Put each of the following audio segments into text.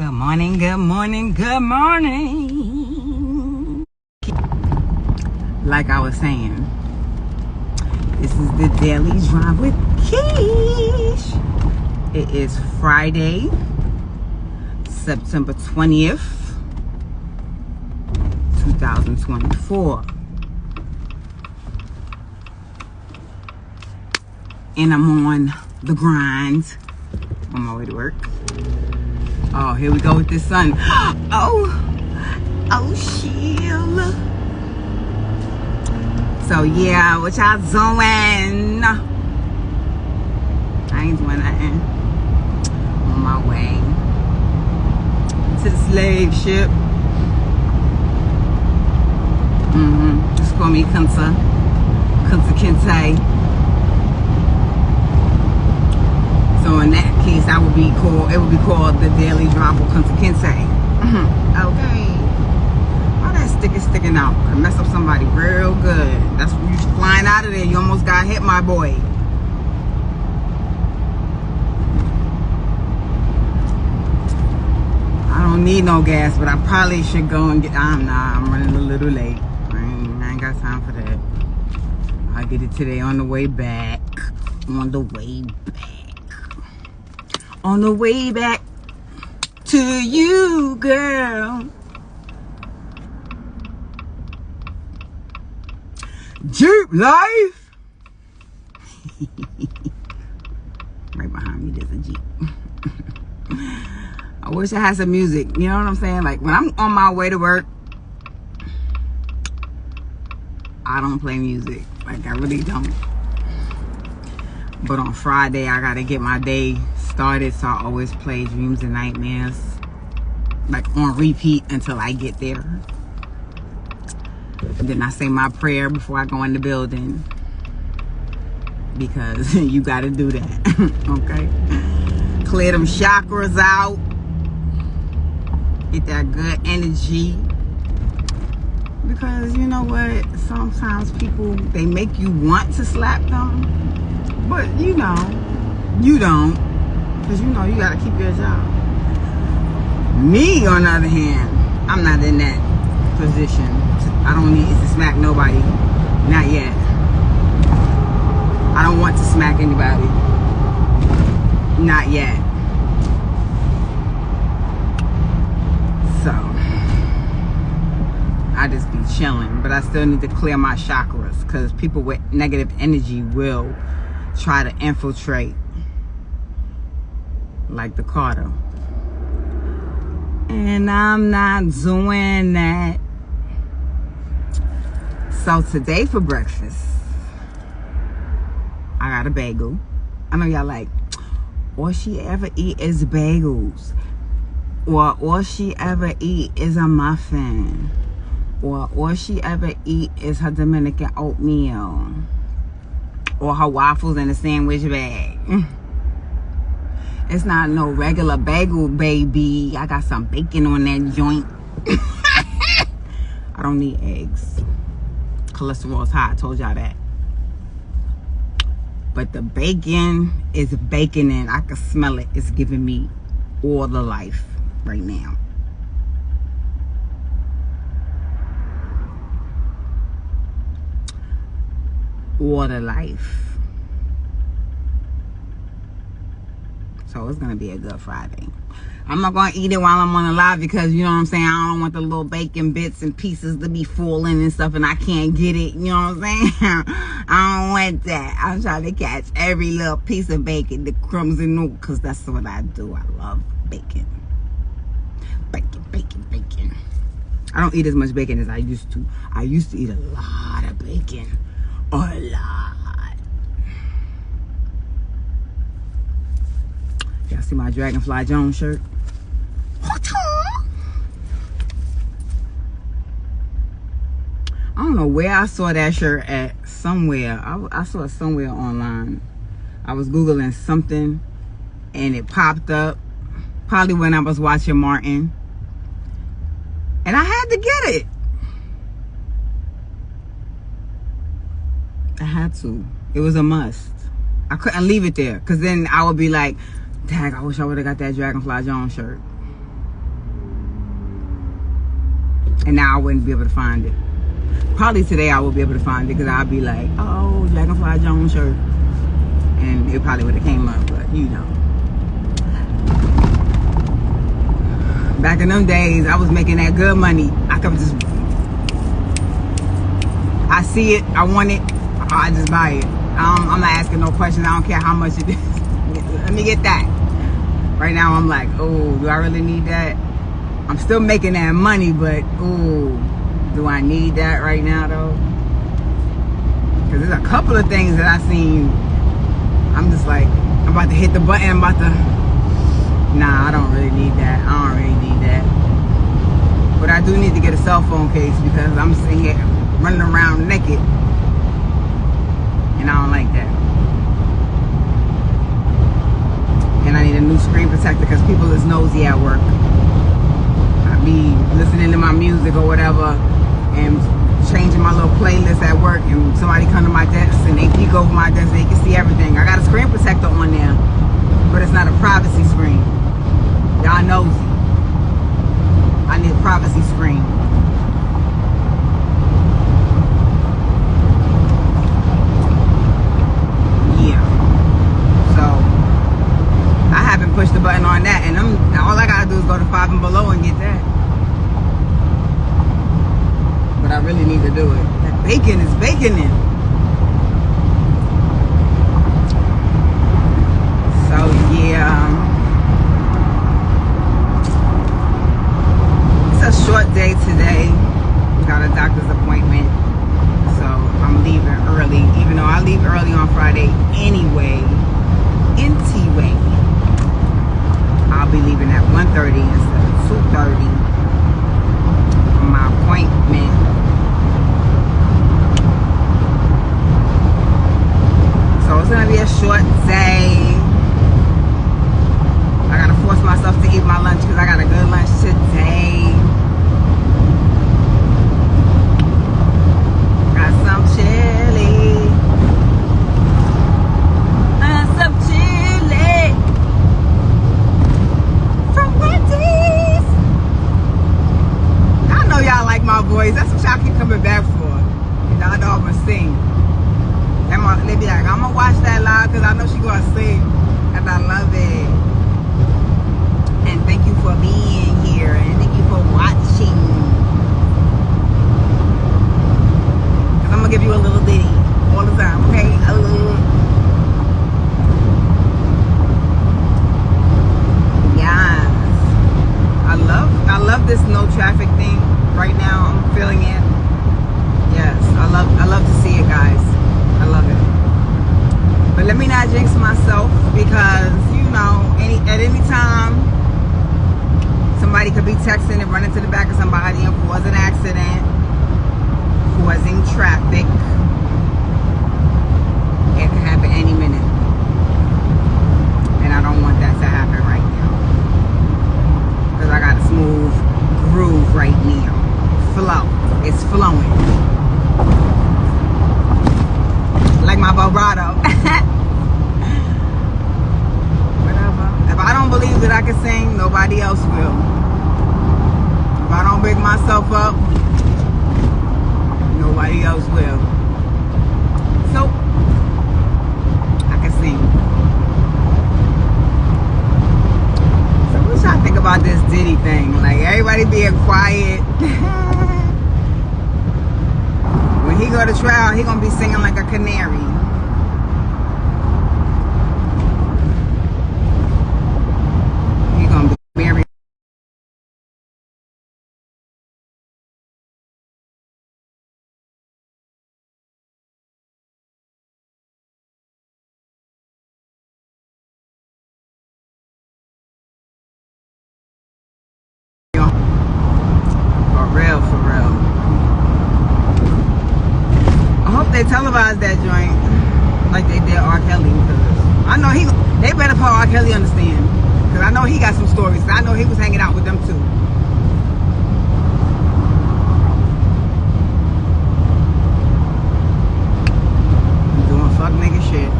Good morning, good morning, good morning. Like I was saying, this is the Daily Drive with Kish. It is Friday, September 20th, 2024. And I'm on the grind on my way to work. Oh, here we go with this sun. Oh, shield. So yeah, what y'all doing? I ain't doing nothing. On my way to the slave ship. Just call me Kunta Kinte. So in that case, it would be called the Daily Drive with Kunta Kinte. Okay. All that stick is sticking out. Could mess up somebody real good. That's when you flying out of there. You almost got hit, my boy. I don't need no gas, but I probably should go and get. I'm running a little late. I ain't got time for that. I'll get it today on the way back. On the way back. On the way back to you, girl. Jeep life. Right behind me, there's a Jeep. I wish I had some music. You know what I'm saying? Like when I'm on my way to work, I don't play music. Like I really don't. But on Friday, I gotta get my day started, so I always play Dreams and Nightmares, like on repeat until I get there. And then I say my prayer before I go in the building, because you gotta do that. Okay, clear them chakras out, get that good energy, because you know what, sometimes people, they make you want to slap them, but you know you don't, because you know you gotta keep your job. Me, on the other hand, I'm not in that position. I don't need to smack nobody. Not yet. I don't want to smack anybody. Not yet. So I just be chilling, but I still need to clear my chakras, because people with negative energy will try to infiltrate, like the Carter. And I'm not doing that. So today for breakfast, I got a bagel. I know y'all like, all she ever eat is bagels, or all she ever eat is a muffin, or all she ever eat is her Dominican oatmeal, or her waffles in a sandwich bag. It's not no regular bagel, baby. I got some bacon on that joint. I don't need eggs. Cholesterol is high, I told y'all that. But the bacon is baconing. I can smell it. It's giving me all the life right now. All the life. So it's gonna be a good Friday. I'm not gonna eat it while I'm on the live, because you know what I'm saying, I don't want the little bacon bits and pieces to be falling and stuff and I can't get it. You know what I'm saying? I don't want that. I'm trying to catch every little piece of bacon, the crumbs and all, because that's what I do. I love bacon. Bacon, bacon, bacon. I don't eat as much bacon as I used to. I used to eat a lot of bacon. A lot. Y'all see my Dragonfly Jones shirt? I don't know where I saw that shirt at. Somewhere. I saw it somewhere online. I was Googling something and it popped up. Probably when I was watching Martin. And I had to get it. I had to. It was a must. I couldn't leave it there, because then I would be like, dang, I wish I would have got that Dragonfly Jones shirt. And now I wouldn't be able to find it. Probably today I will be able to find it because I'll be like, oh, Dragonfly Jones shirt. And it probably would have came up, but you know. Back in them days, I was making that good money. I could just, I see it, I want it, I just buy it. I'm not asking no questions. I don't care how much it is. Let me get that. Right now, I'm like, oh, do I really need that? I'm still making that money, but oh, do I need that right now though? Because there's a couple of things that I seen. I'm just like, I'm about to hit the button. I'm about to. Nah, I don't really need that. I don't really need that. But I do need to get a cell phone case because I'm sitting here running around naked. And I don't like that. And I need a new screen protector because people is nosy at work. I be listening to my music or whatever and changing my little playlist at work, and somebody come to my desk and they peek over my desk, they can see everything. I got a screen protector on there, but it's not a privacy screen. Y'all nosy. I need a privacy screen. Yeah. So I haven't pushed the button on that, and all I gotta do is go to 5 and Below and get that. But I really need to do it. That bacon is baconing. So yeah. It's a short day today. Got a doctor's appointment. So I'm leaving early. Even though I leave early on Friday anyway. Anyway. I'll be leaving at 1:30 instead of 2:30 for my appointment. So it's gonna be a short day. I gotta force myself to eat my lunch because I got a good lunch today. Got some chili. Some chili from Wendy's. I know y'all like my voice. That's what y'all keep coming back for. Y'all know I'm gonna sing. They be like, I'm gonna watch that live because I know she gonna sing. And I love it. And thank you for being here. And thank you for watching. Because I'm gonna give you a little ditty all the time, okay? A little. Yes. I love this no traffic thing right now. I'm feeling it. Yes, I love to see it, guys. I love it. But let me not jinx myself because, you know, at any time, somebody could be texting and run into the back of somebody and cause an accident, causing traffic. It could happen any minute. And I don't want that to happen right now. Because I got a smooth groove right now. Flow. It's flowing. Like my vibrato. Whatever. If I don't believe that I can sing, nobody else will. If I don't big myself up, nobody else will. So I can sing. So what y'all think about this Diddy thing? Like everybody being quiet. When he go to trial, he gonna be singing like a canary. He gonna be very. For real. I hope they televise that joint like they did R. Kelly, because I know they better put R. Kelly on the stand, because I know he got some stories. I know he was hanging out with them too. Doing fuck nigga shit.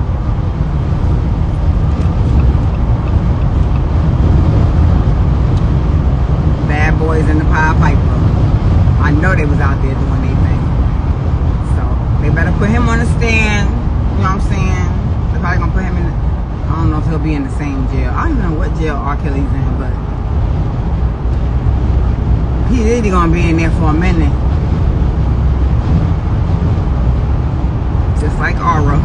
Bad boys in the Pied Piper. I know they was out there doing their thing. So they better put him on the stand. You know what I'm saying? They're probably gonna put him in the, I don't know if he'll be in the same jail. I don't even know what jail R. Kelly's in, but he's really gonna be in there for a minute. Just like Aura.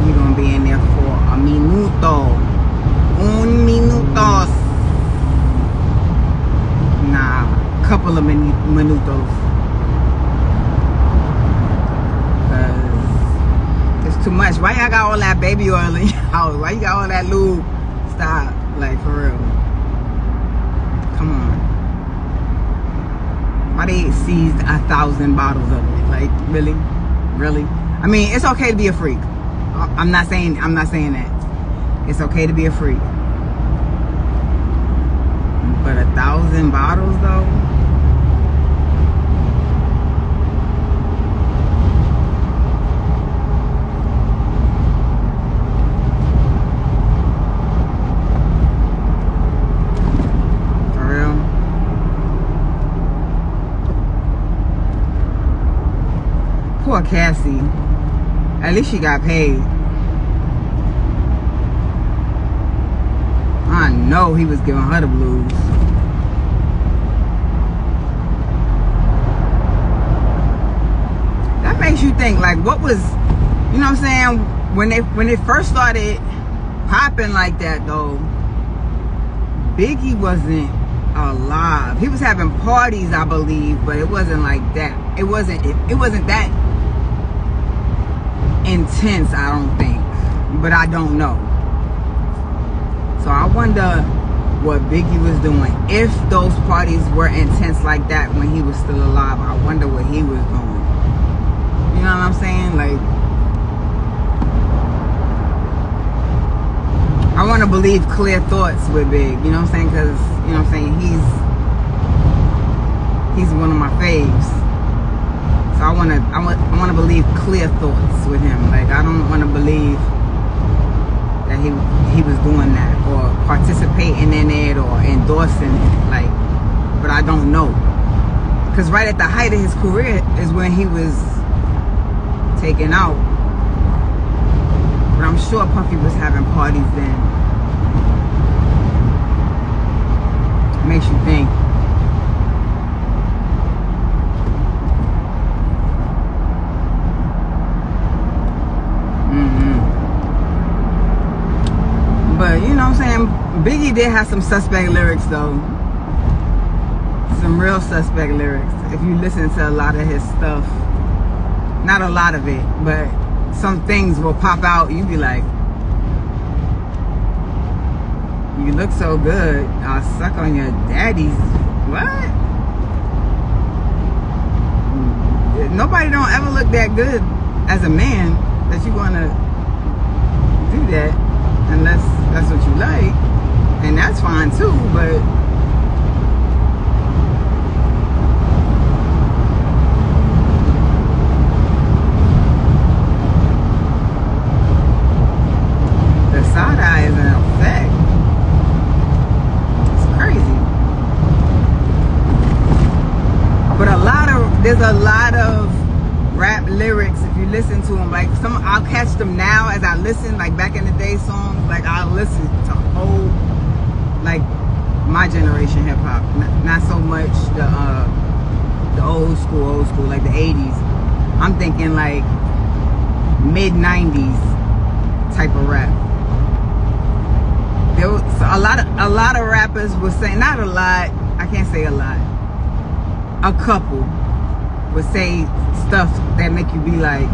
He's gonna be in there for a minuto. Un minutos. Nah, couple of minutos. Cause it's too much. Why y'all got all that baby oil in your house? Why you got all that lube? Stop. Like, for real. Come on. Why they seized 1,000 bottles of it? Like, really? Really? I mean, it's okay to be a freak. I'm not saying that. It's okay to be a freak. But 1,000 bottles though? For real? Poor Cassie. At least she got paid. I know he was giving her the blues. That makes you think, like, what was, you know what I'm saying, when they first started popping like that though, Biggie wasn't alive. He was having parties, I believe, but it wasn't like that. It wasn't that intense, I don't think. But I don't know. So I wonder what Biggie was doing. If those parties were intense like that when he was still alive, I wonder what he was doing. You know what I'm saying? Like, I want to believe clear thoughts with Big. You know what I'm saying? Because, you know what I'm saying, he's one of my faves. So I want to believe clear thoughts with him. Like, I don't want to believe that he was doing that or participating in it or endorsing it, like, but I don't know, because right at the height of his career is when he was taken out. But I'm sure Puffy was having parties then. It makes you think. But, you know what I'm saying, Biggie did have some suspect lyrics though. Some real suspect lyrics. If you listen to a lot of his stuff, not a lot of it, but some things will pop out. You be like, you look so good, I'll suck on your daddy's. What? Nobody don't ever look that good as a man that you wanna do that. Unless that's what you like, and that's fine too, but the side eye is in effect. It's crazy. But there's a lot of rap lyrics, if you listen to them, like I'll catch them now as I listen, like back in the day songs, like I'll listen to whole, like my generation hip hop, not so much the old school, like the 80s. I'm thinking like mid 90s type of rap. There was a lot of rappers would say, not a lot, I can't say a lot, a couple would say stuff that make you be like,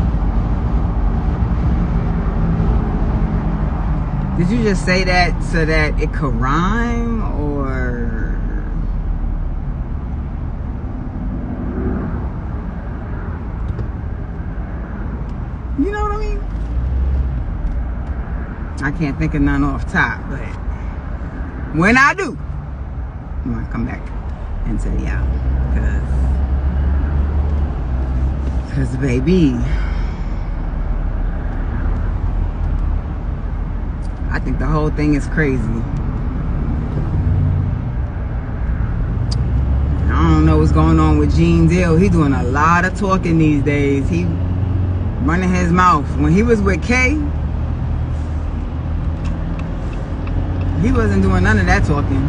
did you just say that so that it could rhyme, or you know what I mean? I can't think of none off top, but when I do, I'm gonna come back and tell y'all, because baby, I think the whole thing is crazy. don't know what's going on with Gene Deal. He doing a lot of talking these days. He running his mouth. When he was with K, he wasn't doing none of that talking.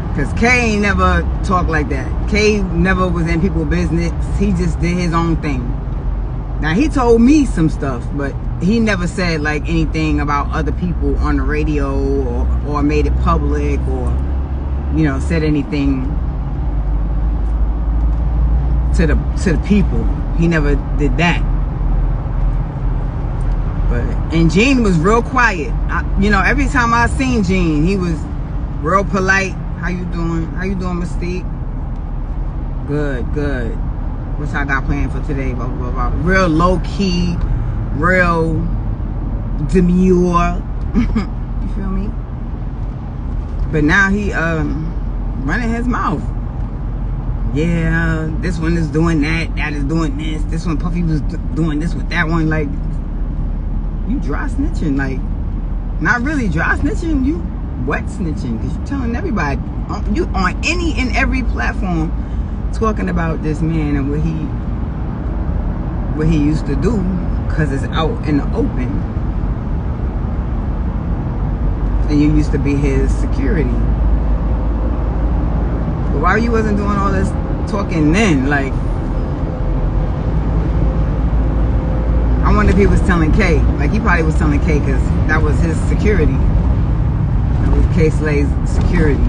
Because K ain't never talked like that. K never was in people's business. He just did his own thing. Now, he told me some stuff, but he never said like anything about other people on the radio or made it public or, you know, said anything to the people. He never did that. And Gene was real quiet. You know, every time I seen Gene, he was real polite. How you doing? How you doing, Mystique? Good, good. What's I got planned for today? Blah, blah, blah. Real low key, real demure. You feel me? But now he running his mouth. Yeah, this one is doing that. That is doing this. This one Puffy was doing this with that one. Like, you dry snitching. Like, not really dry snitching. You wet snitching, because you're telling everybody, you on any and every platform, talking about this man and what he used to do, because it's out in the open, and you used to be his security. But why you wasn't doing all this talking then? Like, I wonder if he was telling K. Like, he probably was telling K, because that was his security. That was K Slay's security.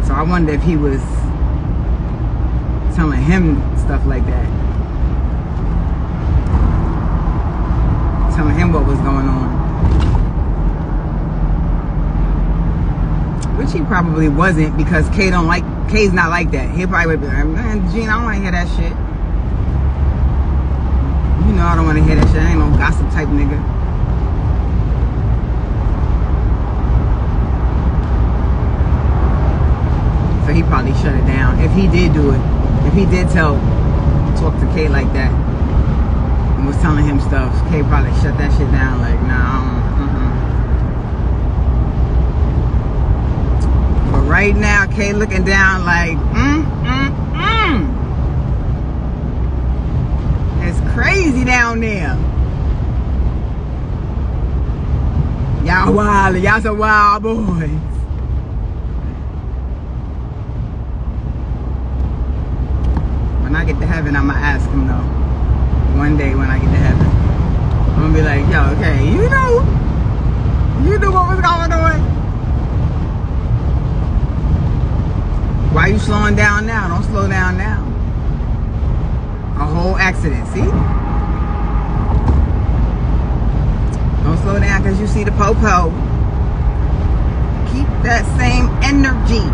So I wonder if he was telling him stuff like that. Telling him what was going on. Which he probably wasn't, because K's not like that. He probably would be like, man, Gene, I don't want to hear that shit. You know I don't want to hear that shit. I ain't no gossip type nigga. So he probably shut it down. If he did do it, if he did talk to K like that and was telling him stuff, K probably shut that shit down. Like, nah, But right now, K looking down like, It's crazy down there. Y'all wild. Y'all some wild boys. When I get to heaven, I'ma ask him though. One day when I get to heaven, I'm gonna be like, yo, okay, you knew what was going on. Why you slowing down now? Don't slow down now. A whole accident, see? Don't slow down because you see the po-po. Keep that same energy.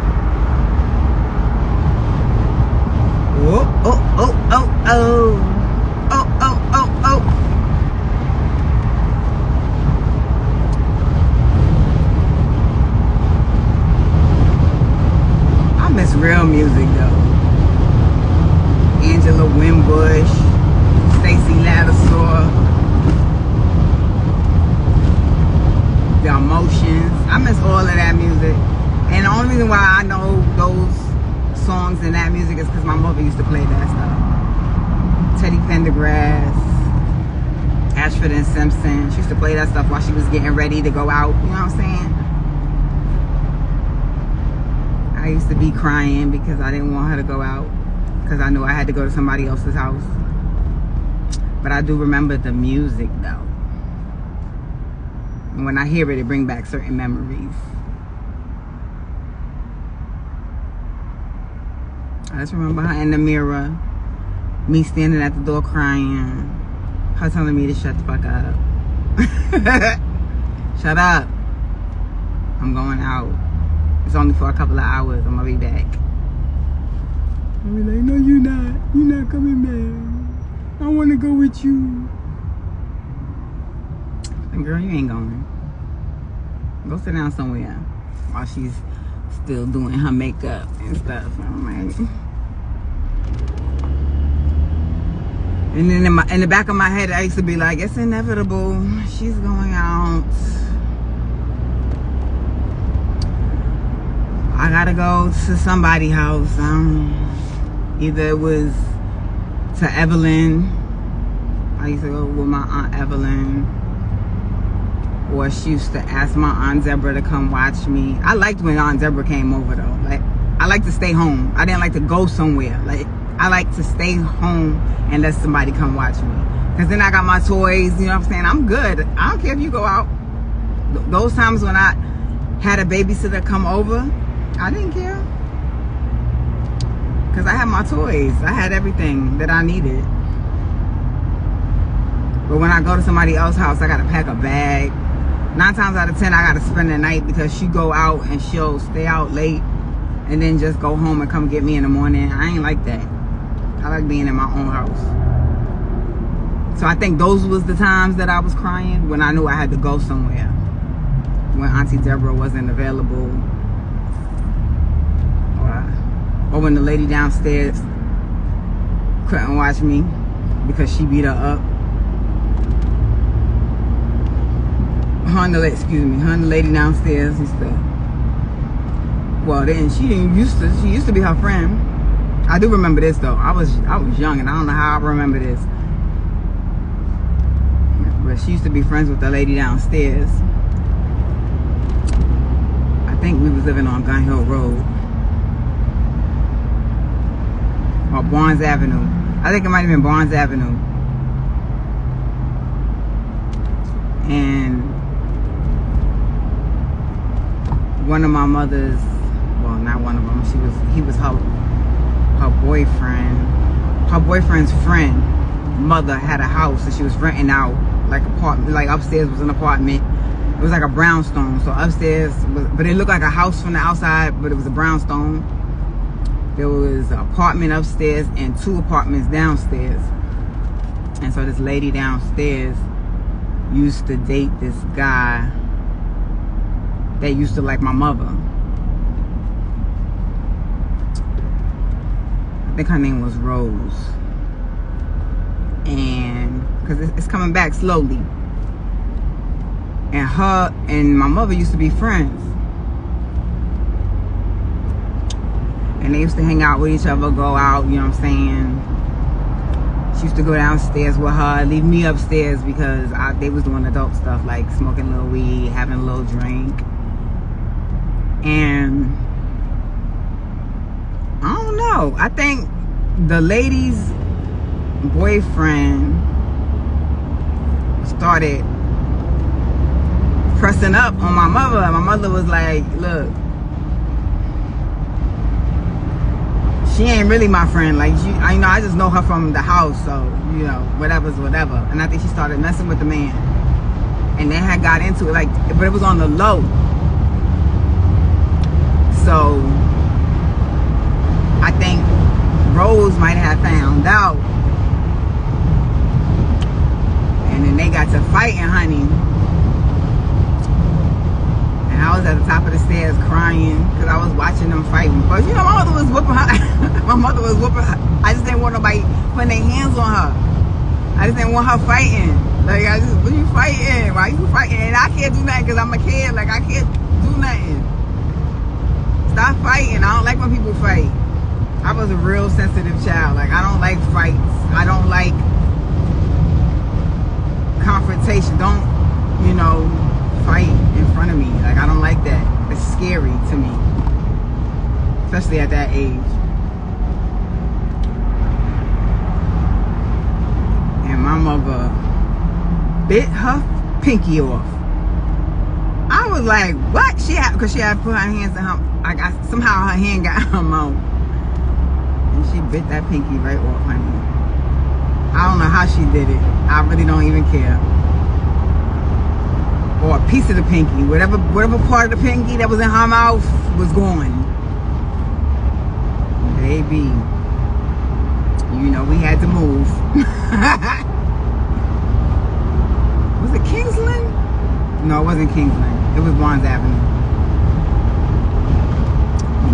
Oh, oh, oh, oh, oh. Oh, oh, oh, oh. I miss real music though. Angela Winbush, Stacey Lattisaw, The Emotions. I miss all of that music. And the only reason why I know those songs and that music is because my mother used to play that stuff. Teddy Pendergrass, Ashford and Simpson. She used to play that stuff while she was getting ready to go out. You know what I'm saying? I used to be crying because I didn't want her to go out, because I knew I had to go to somebody else's house. But I do remember the music though. And when I hear it, it brings back certain memories. I just remember her in the mirror, me standing at the door crying, her telling me to shut the fuck up. Shut up. I'm going out. It's only for a couple of hours. I'm gonna be back. I'll be like, no, you're not. You're not coming back. I want to go with you. And girl, you ain't going. Go sit down somewhere while she's still doing her makeup and stuff. I'm like, and then in the back of my head, I used to be like, it's inevitable. She's going out. I gotta go to somebody's house. Either it was to Evelyn. I used to go with my Aunt Evelyn. Or she used to ask my Aunt Deborah to come watch me. I liked when Aunt Deborah came over though. Like, I like to stay home. I didn't like to go somewhere. Like, I like to stay home and let somebody come watch me. Because then I got my toys, you know what I'm saying? I'm good. I don't care if you go out. Those times when I had a babysitter come over, I didn't care. Because I had my toys. I had everything that I needed. But when I go to somebody else's house, I got to pack a bag. 9 times out of 10, I got to spend the night because she go out and she'll stay out late and then just go home and come get me in the morning. I ain't like that. I like being in my own house. So I think those was the times that I was crying, when I knew I had to go somewhere. When Auntie Deborah wasn't available. Or when the lady downstairs couldn't watch me because she beat her up. Her and the lady downstairs used to, well, then she used to be her friend. I do remember this though. I was young and I don't know how I remember this. But she used to be friends with the lady downstairs. I think we was living on Gun Hill Road. Or Barnes Avenue. I think it might have been Barnes Avenue. And one of my mother's, well, not one of them, he was her boyfriend. Her boyfriend's friend mother had a house that she was renting out, like apartment, like upstairs was an apartment. It was like a brownstone. So upstairs was, but it looked like a house from the outside, but it was a brownstone. There was an apartment upstairs and 2 apartments downstairs. And so this lady downstairs used to date this guy that used to like my mother. I think her name was Rose. And because it's coming back slowly. And her and my mother used to be friends. And they used to hang out with each other, go out, you know what I'm saying? She used to go downstairs with her, leave me upstairs because they was doing adult stuff like smoking a little weed, having a little drink. And I don't know. I think the lady's boyfriend started pressing up on my mother. My mother was like, look, she ain't really my friend. Like, I just know her from the house, so, you know, whatever's whatever. And I think she started messing with the man. And they had got into it, like, but it was on the low. So, I think Rose might have found out. And then they got to fighting, honey. And I was at the top of the stairs crying because I was watching them fighting. But you know, my mother was whooping her. My mother was whooping her. I just didn't want nobody putting their hands on her. I just didn't want her fighting. Like, what you fighting? Why you fighting? And I can't do nothing because I'm a kid. Like, I can't do nothing. Stop fighting. I don't like when people fight. I was a real sensitive child. Like, I don't like fights. I don't like confrontation. Don't, you know, fight in front of me. Like, I don't like that. It's scary to me, especially at that age. And my mother bit her pinky off. I was like, what? Because she had put her hands in her, somehow her hand got in her mouth. And she bit that pinky right off, honey. I don't know how she did it. I really don't even care. Or a piece of the pinky. Whatever part of the pinky that was in her mouth was gone. Baby. You know, we had to move. Was it Kingsland? No, it wasn't Kingsland. It was Barnes Avenue.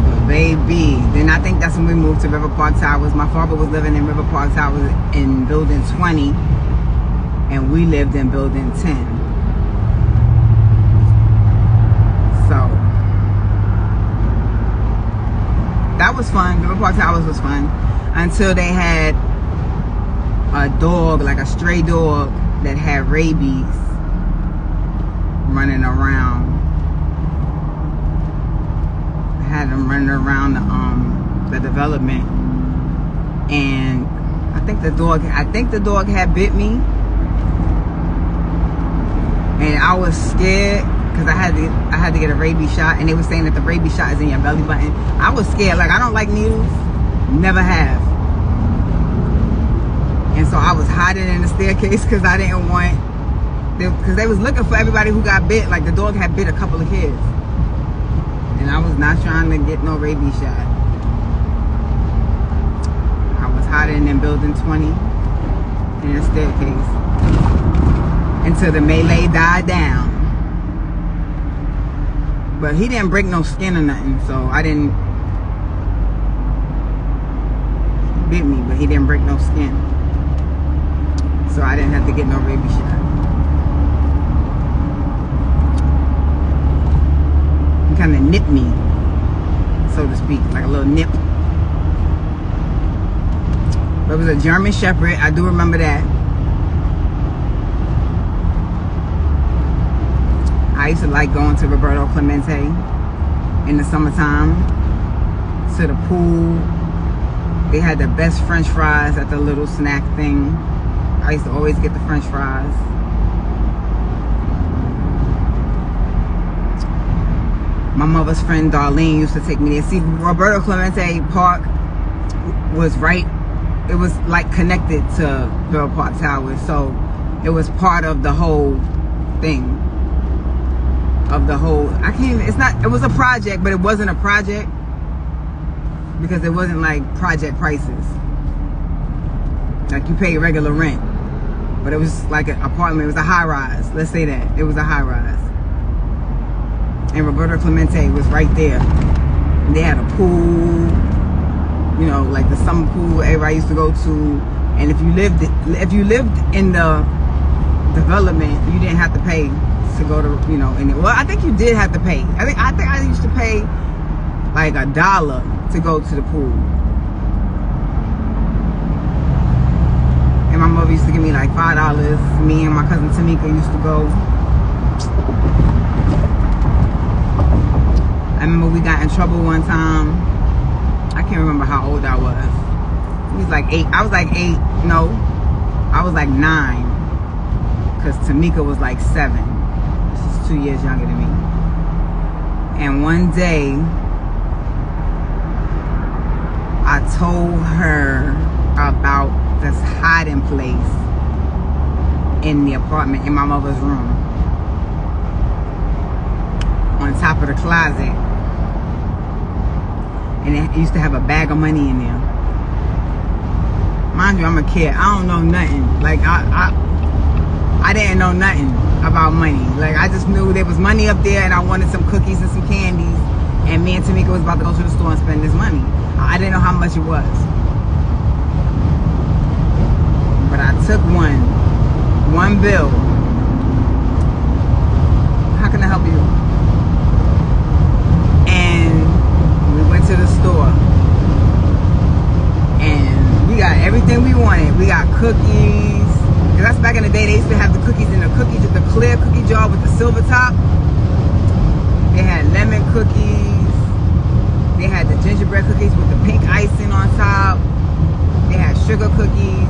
But baby, then I think that's when we moved to River Park Towers. My father was living in River Park Towers in building 20. And we lived in building 10. So, was fun. Villa Park Towers was fun until they had a dog, like a stray dog that had rabies, running around. I had him running around the development, and I think the dog had bit me, and I was scared because I had to get a rabies shot, and they were saying that the rabies shot is in your belly button. I was scared. Like, I don't like needles, never have. And so I was hiding in the staircase because I didn't want, because they was looking for everybody who got bit. Like, the dog had bit a couple of kids, and I was not trying to get no rabies shot. I was hiding in building 20 in the staircase until the melee died down. But he didn't break no skin or nothing, so I didn't. He bit me, but he didn't break no skin, so I didn't have to get no rabies shot. He kind of nipped me, so to speak, like a little nip. But it was a German Shepherd. I do remember that. I used to like going to Roberto Clemente in the summertime, to the pool. They had the best French fries at the little snack thing. I used to always get the French fries. My mother's friend Darlene used to take me there. See, Roberto Clemente Park was right, it was like connected to Villa Park Towers, so it was part of the whole thing. Of the whole, I can't even, it's not, it was a project, but it wasn't a project because it wasn't like project prices. Like, you pay regular rent, but it was like an apartment. It was a high rise. Let's say that it was a high rise. And Roberto Clemente was right there. And they had a pool, you know, like the summer pool everybody used to go to. And if you lived in the development, you didn't have to pay to go to, you know, well, I think you did have to pay. I think I used to pay like $1 to go to the pool. And my mother used to give me like $5. Me and my cousin Tamika used to go. I remember we got in trouble one time. I can't remember how old I was. He was like 8. I was like 8. No, I was like 9. Because Tamika was like 7. She's 2 years younger than me. And one day, I told her about this hiding place in the apartment, in my mother's room, on top of the closet. And it used to have a bag of money in there. Mind you, I'm a kid. I don't know nothing. Like, I didn't know nothing about money. Like, I just knew there was money up there and I wanted some cookies and some candies. And me and Tamika was about to go to the store and spend this money. I didn't know how much it was. But I took one bill. How can I help you? And we went to the store. And we got everything we wanted. We got cookies. Because that's back in the day, they used to have the cookies in the clear cookie jar with the silver top. They had lemon cookies. They had the gingerbread cookies with the pink icing on top. They had sugar cookies.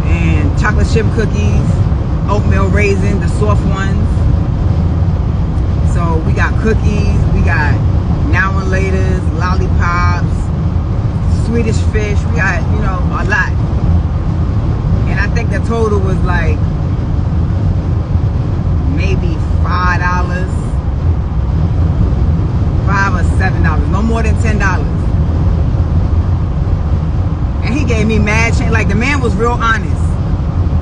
And chocolate chip cookies. Oatmeal raisin, the soft ones. So we got cookies. We got now and laters, lollipops, Swedish fish. We got, you know, a lot. And I think the total was like maybe $5, $5 or $7, no more than $10. And he gave me mad change. Like, the man was real honest.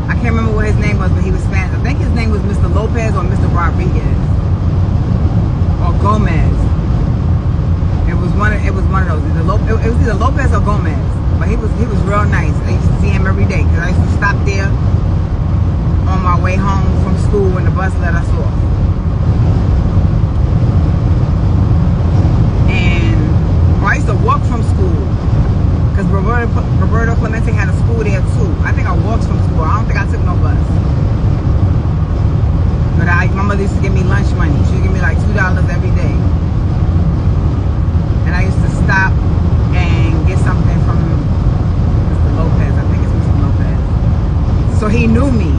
I can't remember what his name was, but he was Spanish. I think his name was Mr. Lopez or Mr. Rodriguez or Gomez. It was one of those. It was either Lopez or Gomez. But he was real nice. I used to see him every day because I used to stop there on my way home from school when the bus let us off. he knew me.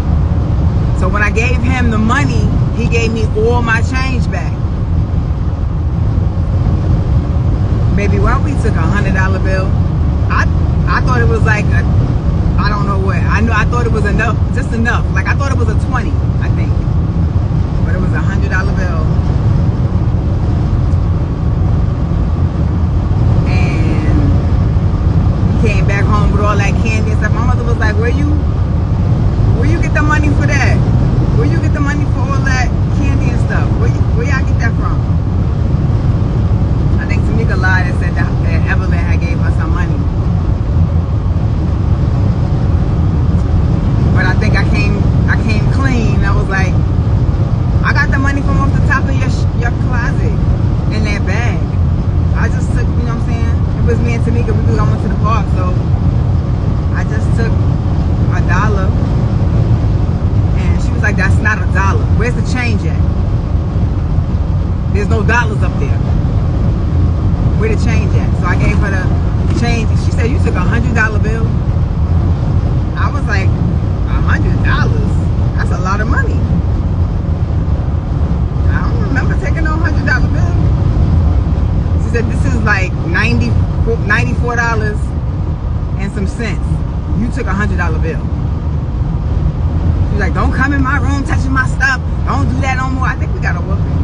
So when I gave him the money, he gave me all my change back. Baby, why we took $100 bill? I thought it was like I don't know what. I thought it was enough, just enough. Like I thought it was a 20, I think. But it was $100 bill. And he came back home with all that candy and stuff. My mother was like, where you get the money for that? Where you get the money for all that candy and stuff? Where y'all get that from? I think Tamika lied and said that Evelyn had gave her some money. But I think I came clean. I was like, I got the money from off the top of your closet in that bag. I just took, you know what I'm saying? It was me and Tamika. We went to the park, so I just took $1. And she was like, that's not $1. Where's the change at? There's no dollars up there. Where the change at? So I gave her the change. She said, you took $100 bill? I was like, $100? That's a lot of money. I don't remember taking no $100 bill. She said, this is like $94 and some cents. You took $100 bill. She's like, don't come in my room touching my stuff. Don't do that no more. I think we got a whooping.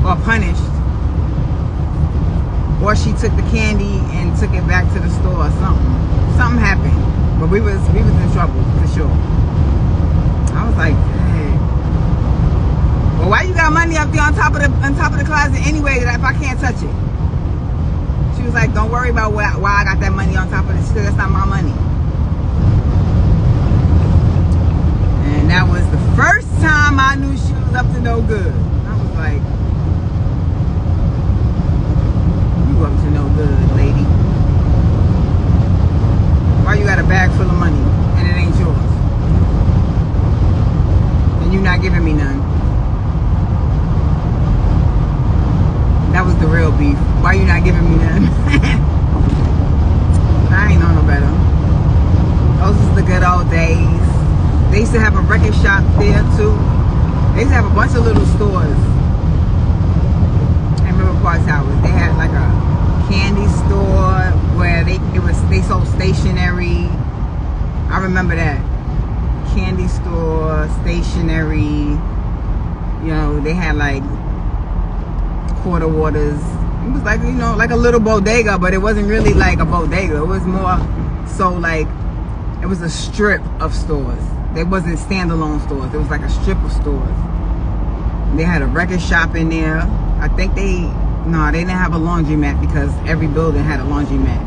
Or punished. Or she took the candy and took it back to the store or something. Something happened. But we was in trouble for sure. I was like, hey. Well, why you got money up there on top of the closet anyway that if I can't touch it? She was like, don't worry about why I got that money on top of it. She said, that's not my money. And that was the first time I knew she was up to no good. I was like, you up to no good, lady. Why you got a bag full of money and it ain't yours? And you not giving me none. That was the real beef. Why you not giving me none? I ain't know no better. Those was the good old days. They used to have a record shop there too. They used to have a bunch of little stores in River Park Towers. They had like a candy store where they sold stationery. I remember that. Candy store, stationery. You know, they had like quarter waters. It was like, you know, like a little bodega, but it wasn't really like a bodega. It was more so like, it was a strip of stores. They wasn't standalone stores. It was like a strip of stores. They had a record shop in there. I think they didn't have a laundromat because every building had a laundromat.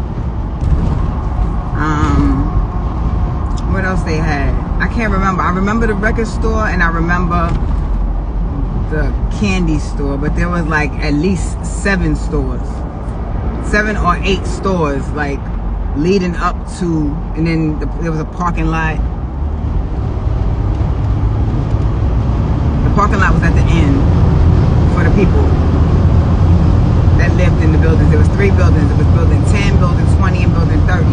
What else they had? I can't remember. I remember the record store and I remember the candy store, but there was like at least 7 stores. 7 or 8 stores like leading up to, and then there was a parking lot. The parking lot was at the end for the people that lived in the buildings. There was 3 buildings. It was building 10, building 20, and building 30.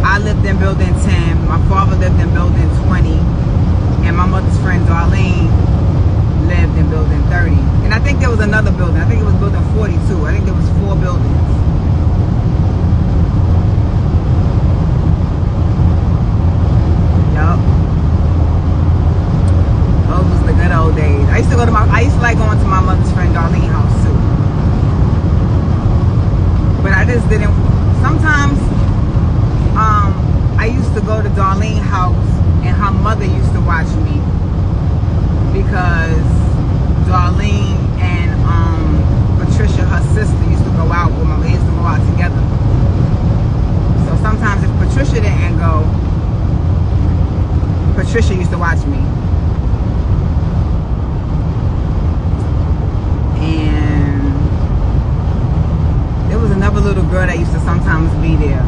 I lived in building 10. My father lived in building 20. And my mother's friend Darlene lived in building 30. And I think there was another building. I think it was building 42. I think there was 4 buildings. Yup. Those was the good old days. I used to like going to my mother's friend Darlene's house too. But I just didn't. Sometimes I used to go to Darlene's house and her mother used to watch me because Darlene and Patricia, her sister, used to go out with my. They used to go out together. So sometimes if Patricia didn't go, Patricia used to watch me. And there was another little girl that used to sometimes be there.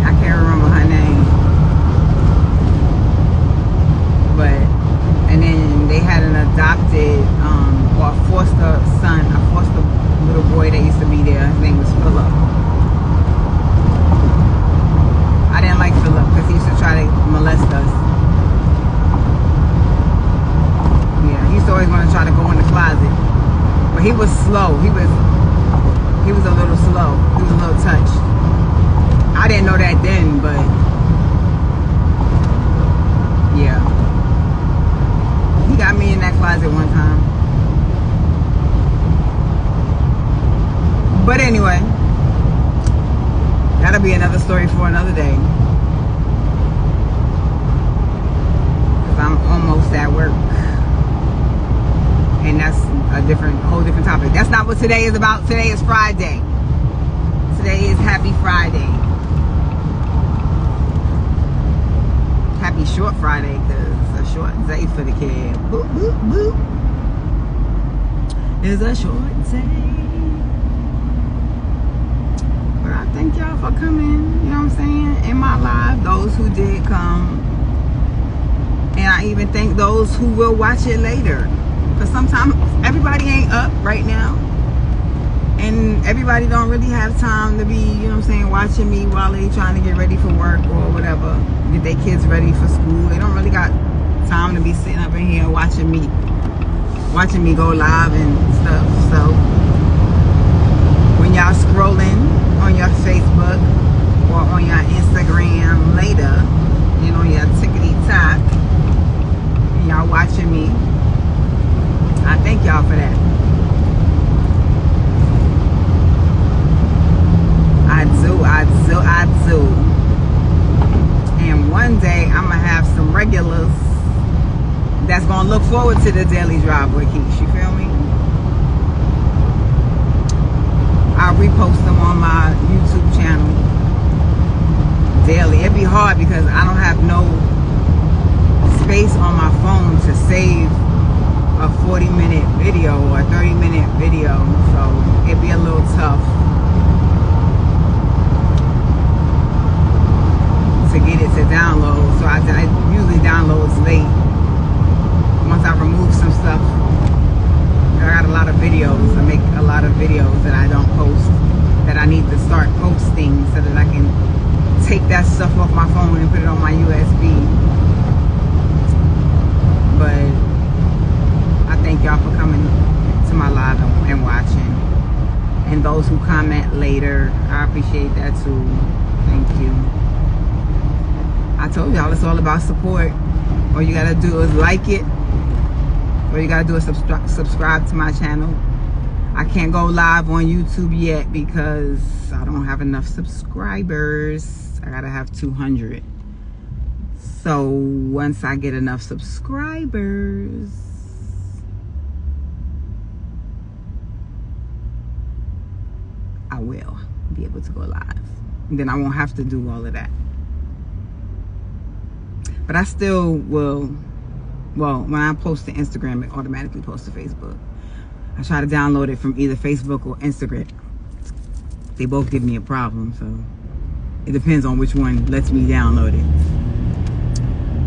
I can't remember her name. But, and then they had an adopted, or a foster little boy that used to be there. His name was Philip. And then they had an adopted, or a foster son, a foster little boy that used to be there. His name was Philip. And then low. He was a little touched. I didn't know that then, but yeah. He got me in that closet one time. But anyway, that'll be another story for another day. Because I'm almost at work. And that's a whole different topic. That's not what today is about. Today is Friday. Today is Happy Friday. Happy Short Friday, because it's a short day for the kid. Boop, boop, boop. It's a short day. But I thank y'all for coming, you know what I'm saying, in my live. Those who did come. And I even thank those who will watch it later. Because sometimes everybody ain't up right now. And everybody don't really have time to be, you know what I'm saying, watching me while they trying to get ready for work or whatever. Get their kids ready for school. They don't really got time to be sitting up in here watching me go live and stuff. So when y'all scrolling on your Facebook or on your Instagram later, you know, your tickety-tock, and y'all watching me, I thank y'all for that. I do. And one day I'm gonna have some regulars that's gonna look forward to the Daily Drive with Kish. You feel me? I'll repost them on my YouTube channel daily. It'd be hard because I don't have no space on my phone to save a 40-minute video or a 30-minute video, so it'd be a little tough to get it to download. So I usually download late. Once I remove some stuff, I got a lot of videos. I make a lot of videos that I don't post, that I need to start posting so that I can take that stuff off my phone and put it on my USB. But I thank y'all for coming to my live and watching. And those who comment later, I appreciate that too. Thank you. I told y'all it's all about support. All you gotta do is like it. All you gotta do is subscribe to my channel. I can't go live on YouTube yet because I don't have enough subscribers. I gotta have 200. So once I get enough subscribers, I will be able to go live. And then I won't have to do all of that. But I still will, well, when I post to Instagram, it automatically posts to Facebook. I try to download it from either Facebook or Instagram. They both give me a problem, so it depends on which one lets me download it.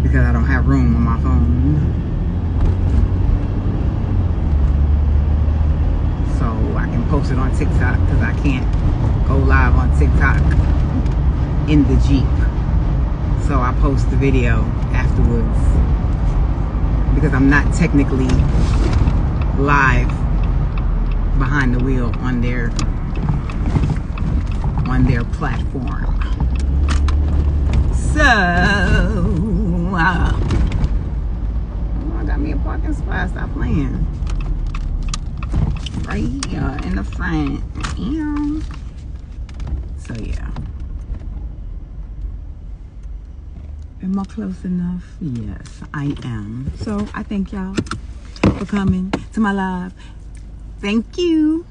Because I don't have room on my phone. So I can post it on TikTok because I can't go live on TikTok in the Jeep. So I post the video afterwards because I'm not technically live behind the wheel on their platform. So I got me a parking spot. Stop playing. Right here in the front. Yeah. So yeah. Am I close enough? Yes, I am. So I thank y'all for coming to my live. Thank you.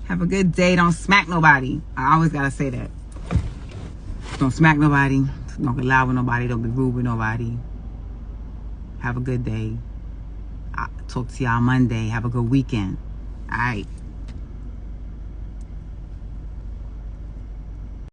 Have a good day. Don't smack nobody. I always gotta say that. Don't smack nobody. Don't get loud with nobody. Don't be rude with nobody. Have a good day. I'll talk to y'all Monday. Have a good weekend. All right.